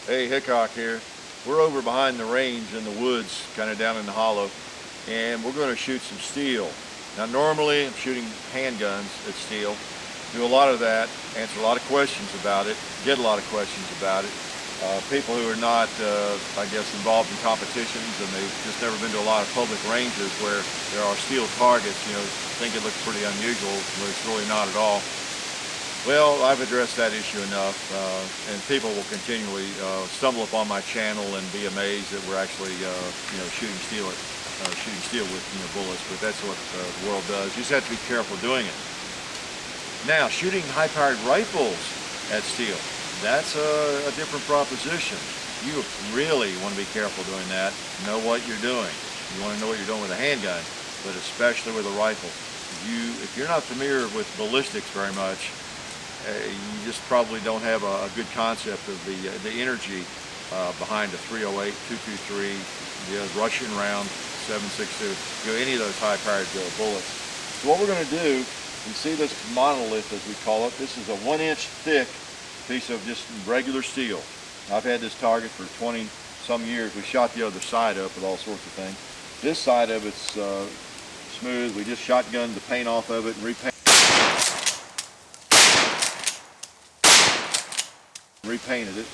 Hey, Hickok here. We're over behind the range in the woods, kind of down in the hollow, and we're going to shoot some steel. Now normally I'm shooting handguns at steel, do a lot of that, answer a lot of questions about it, get a lot of questions about it. People who are not, I guess, involved in competitions and they've just never been to a lot of public ranges where there are steel targets, think it looks pretty unusual, but it's really not at all. Well, I've addressed that issue enough, and people will continually stumble upon my channel and be amazed that we're actually, shooting steel with bullets. But that's what the world does. You just have to be careful doing it. Now, shooting high-powered rifles at steel, that's a different proposition. You really want to be careful doing that. Know what you're doing. You want to know what you're doing with a handgun, but especially with a rifle. If you're not familiar with ballistics very much, you just probably don't have a good concept of the energy behind a 308, 223, the Russian round, 7.62, any of those high-powered bullets. So what we're going to do, you see this monolith, as we call it. This is a 1-inch thick piece of just regular steel. I've had this target for 20-some years. We shot the other side up with all sorts of things. This side of it's smooth. We just shotgunned the paint off of it and repainted it,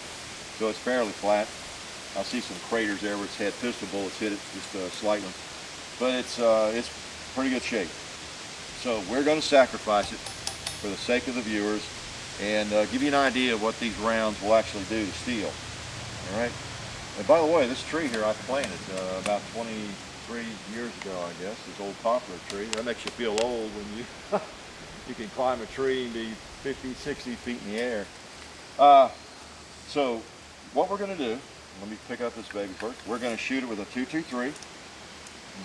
so it's fairly flat. I see some craters there where it's had pistol bullets hit it just slightly, but it's pretty good shape. So we're going to sacrifice it for the sake of the viewers and give you an idea of what these rounds will actually do to steel. All right. And by the way, this tree here I planted about 23 years ago, I guess. This old poplar tree. That makes you feel old when you you can climb a tree and be 50, 60 feet in the air. So what we're going to do, let me pick up this baby first. We're going to shoot it with a 223.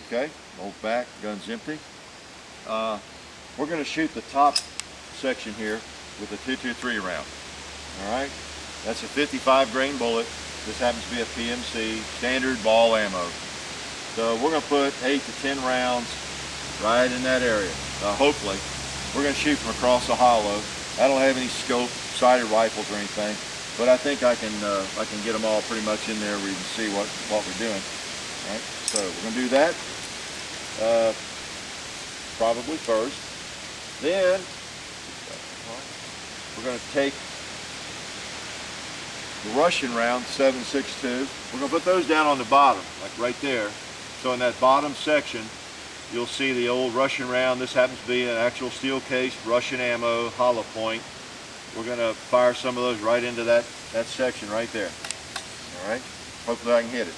Okay, hold back, gun's empty. We're going to shoot the top section here with a 223 round. All right, that's a 55 grain bullet. This happens to be a PMC standard ball ammo. So we're going to put 8 to 10 rounds right in that area. Hopefully, we're going to shoot from across the hollow. I don't have any scope sighted rifles or anything, but I think I can get them all pretty much in there where you can see what we're doing. All right, so we're going to do that probably first. Then we're going to take the Russian round 7.62. We're going to put those down on the bottom, like right there. So in that bottom section, you'll see the old Russian round. This happens to be an actual steel cased Russian ammo hollow point. We're going to fire some of those right into that section right there. All right. Hopefully I can hit it.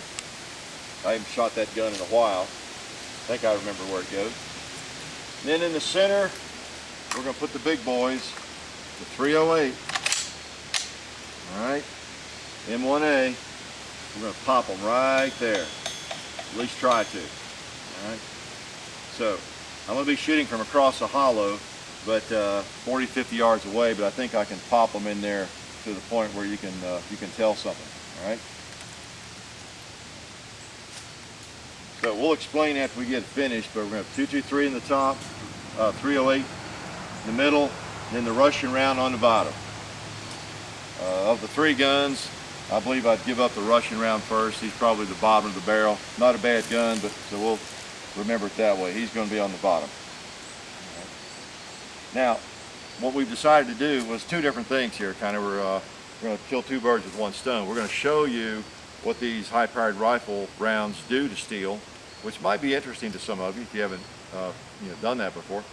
I haven't shot that gun in a while. I think I remember where it goes. And then in the center, we're going to put the big boys, the 308. All right. M1A. We're going to pop them right there. At least try to. All right. So I'm going to be shooting from across the hollow, but 40, 50 yards away, but I think I can pop them in there to the point where you can tell something. All right. So we'll explain after we get finished, but we're going to have 223 in the top, 308 in the middle, and then the Russian round on the bottom. Of the three guns, I believe I'd give up the Russian round first. He's probably the bottom of the barrel. Not a bad gun, but so we'll remember it that way. He's going to be on the bottom. Now, what we've decided to do was two different things here. We're going to kill two birds with one stone. We're going to show you what these high-powered rifle rounds do to steel, which might be interesting to some of you if you haven't done that before.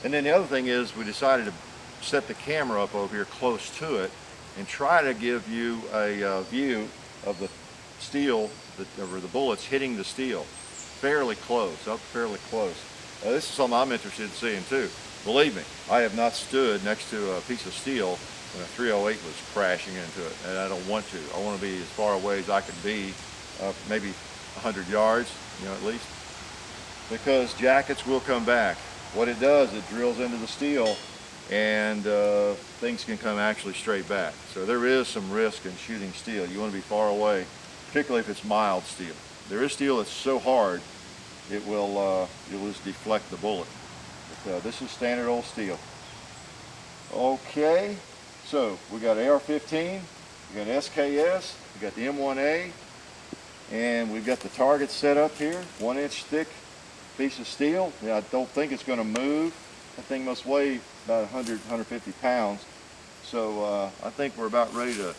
And then the other thing is we decided to set the camera up over here close to it and try to give you a view of the steel, or the bullets hitting the steel fairly close, up fairly close. This is something I'm interested in seeing too. Believe me, I have not stood next to a piece of steel when a 308 was crashing into it, and I don't want to. I want to be as far away as I can be, maybe 100 yards, at least, because jackets will come back. What it does, it drills into the steel, and things can come actually straight back. So there is some risk in shooting steel. You want to be far away, particularly if it's mild steel. There is steel that's so hard, it will just deflect the bullet. But this is standard old steel. Okay, so we got AR-15, We got SKS, we got the M1A, and we've got the target set up here, 1-inch thick piece of steel. Yeah, I don't think it's going to move. That thing must weigh about 100, 150 pounds. So I think we're about ready to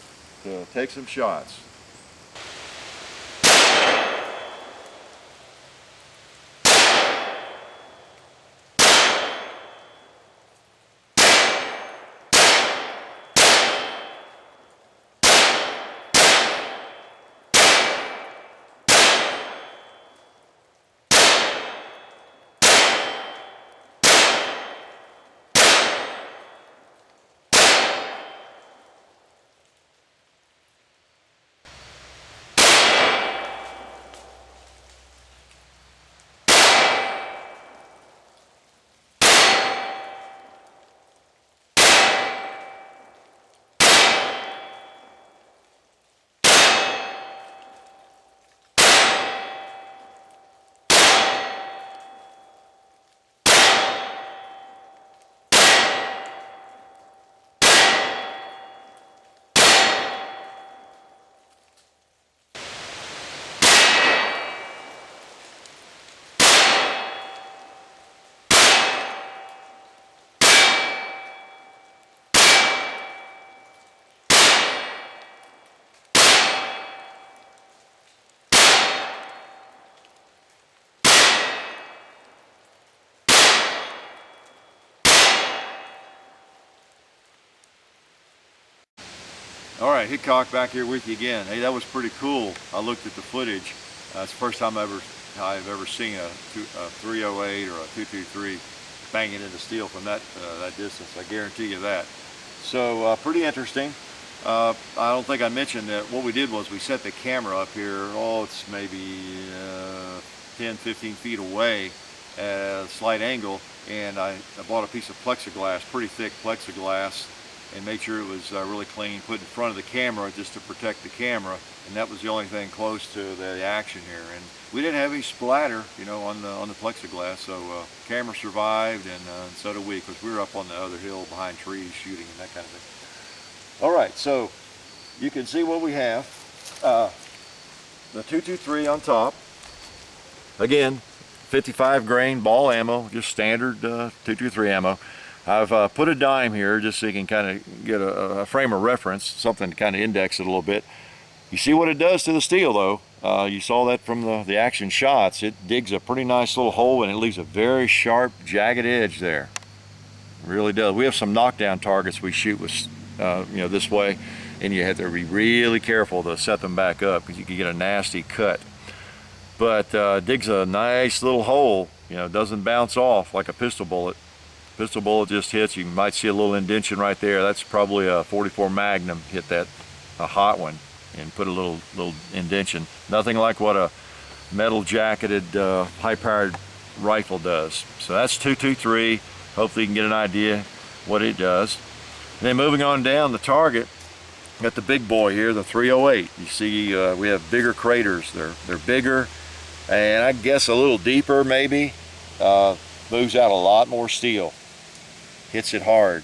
take some shots. All right, Hickok back here with you again. Hey, that was pretty cool. I looked at the footage. It's the first time I've ever seen a 308 or a 223 banging into steel from that distance. I guarantee you that. So pretty interesting. I don't think I mentioned that what we did was we set the camera up here. Oh, it's maybe 10, 15 feet away at a slight angle, and I bought a piece of plexiglass, pretty thick plexiglass, and made sure it was really clean, put in front of the camera just to protect the camera, and that was the only thing close to the action here. And we didn't have any splatter, you know, on the plexiglass, so camera survived, and so did we, because we were up on the other hill behind trees shooting and that kind of thing. All right, so you can see what we have. The 223 on top. Again, 55 grain ball ammo, just standard 223 ammo. I've put a dime here just so you can kind of get a frame of reference, something to kind of index it a little bit. You see what it does to the steel though. You saw that from the action shots. It digs a pretty nice little hole and it leaves a very sharp, jagged edge there. It really does. We have some knockdown targets we shoot with, you know, this way, and you have to be really careful to set them back up because you can get a nasty cut. But digs a nice little hole, you know, doesn't bounce off like a pistol bullet. Pistol bullet just hits, you might see a little indention right there. That's probably a 44 Magnum hit that, a hot one, and put a little indention. Nothing like what a metal jacketed high-powered rifle does. So that's 223. Hopefully you can get an idea what it does. And then moving on down the target, got the big boy here, the 308. You see we have bigger craters. They're bigger and I guess a little deeper maybe. Moves out a lot more steel. Hits it hard.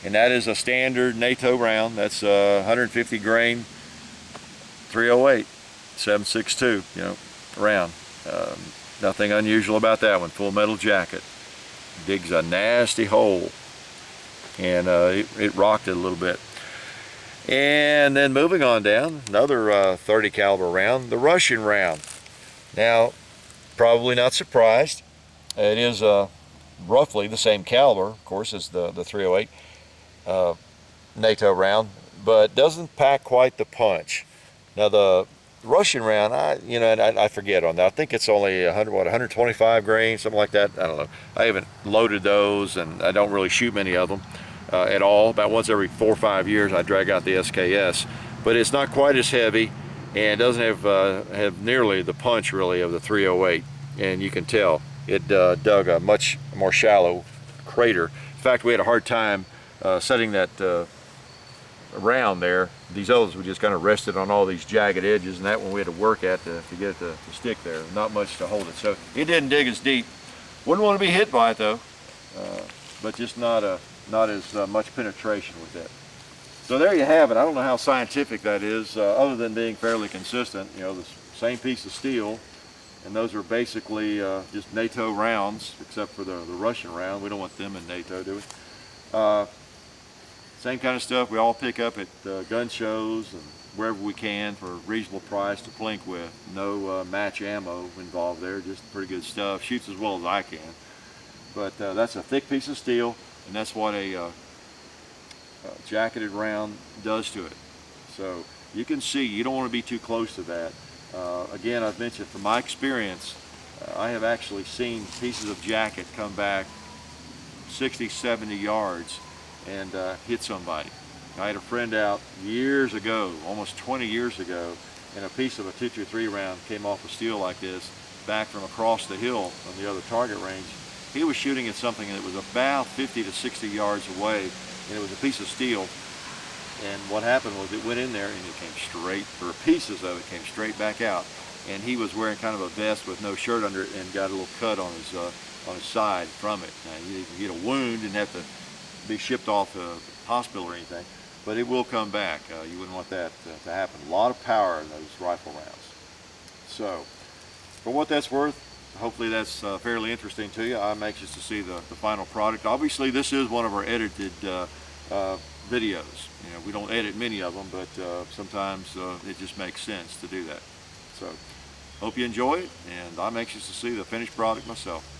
And that is a standard NATO round. That's 150 grain 308 7.62, you know, round. Nothing unusual about that one. Full metal jacket. Digs a nasty hole, and it rocked it a little bit. And then moving on down, another 30 caliber round, the Russian round. Now, probably not surprised. It is roughly the same caliber, of course, as the 308 NATO round, but doesn't pack quite the punch. Now the Russian round, I forget on that. I think it's only 125 grain, something like that. I don't know. I haven't loaded those, and I don't really shoot many of them at all. About once every 4 or 5 years, I drag out the SKS, but it's not quite as heavy, and doesn't have nearly the punch really of the 308, and you can tell. It dug a much more shallow crater. In fact, we had a hard time setting that round there. These others we just kind of rested on all these jagged edges, and that one we had to work at to get it to stick there. Not much to hold it. So it didn't dig as deep. Wouldn't want to be hit by it though, but just not as much penetration with it. So there you have it. I don't know how scientific that is, other than being fairly consistent. You know, the same piece of steel, and those are basically just NATO rounds, except for the Russian round. We don't want them in NATO, do we? Same kind of stuff we all pick up at gun shows and wherever we can for a reasonable price to plink with. No match ammo involved there, just pretty good stuff. Shoots as well as I can. But that's a thick piece of steel, and that's what a jacketed round does to it. So you can see, you don't want to be too close to that. Again, I've mentioned from my experience, I have actually seen pieces of jacket come back 60, 70 yards and hit somebody. I had a friend out years ago, almost 20 years ago, and a piece of a 223 round came off of steel like this, back from across the hill on the other target range. He was shooting at something that was about 50 to 60 yards away, and it was a piece of steel. And what happened was it went in there and it came straight, or pieces of it came straight back out. And he was wearing kind of a vest with no shirt under it and got a little cut on his side from it. Now, you can get a wound and have to be shipped off to the hospital or anything, but it will come back. You wouldn't want that to happen. A lot of power in those rifle rounds. So, for what that's worth, hopefully that's fairly interesting to you. I'm anxious to see the final product. Obviously, this is one of our edited videos. You know, we don't edit many of them, but sometimes it just makes sense to do that. So, hope you enjoy it, and I'm anxious to see the finished product myself.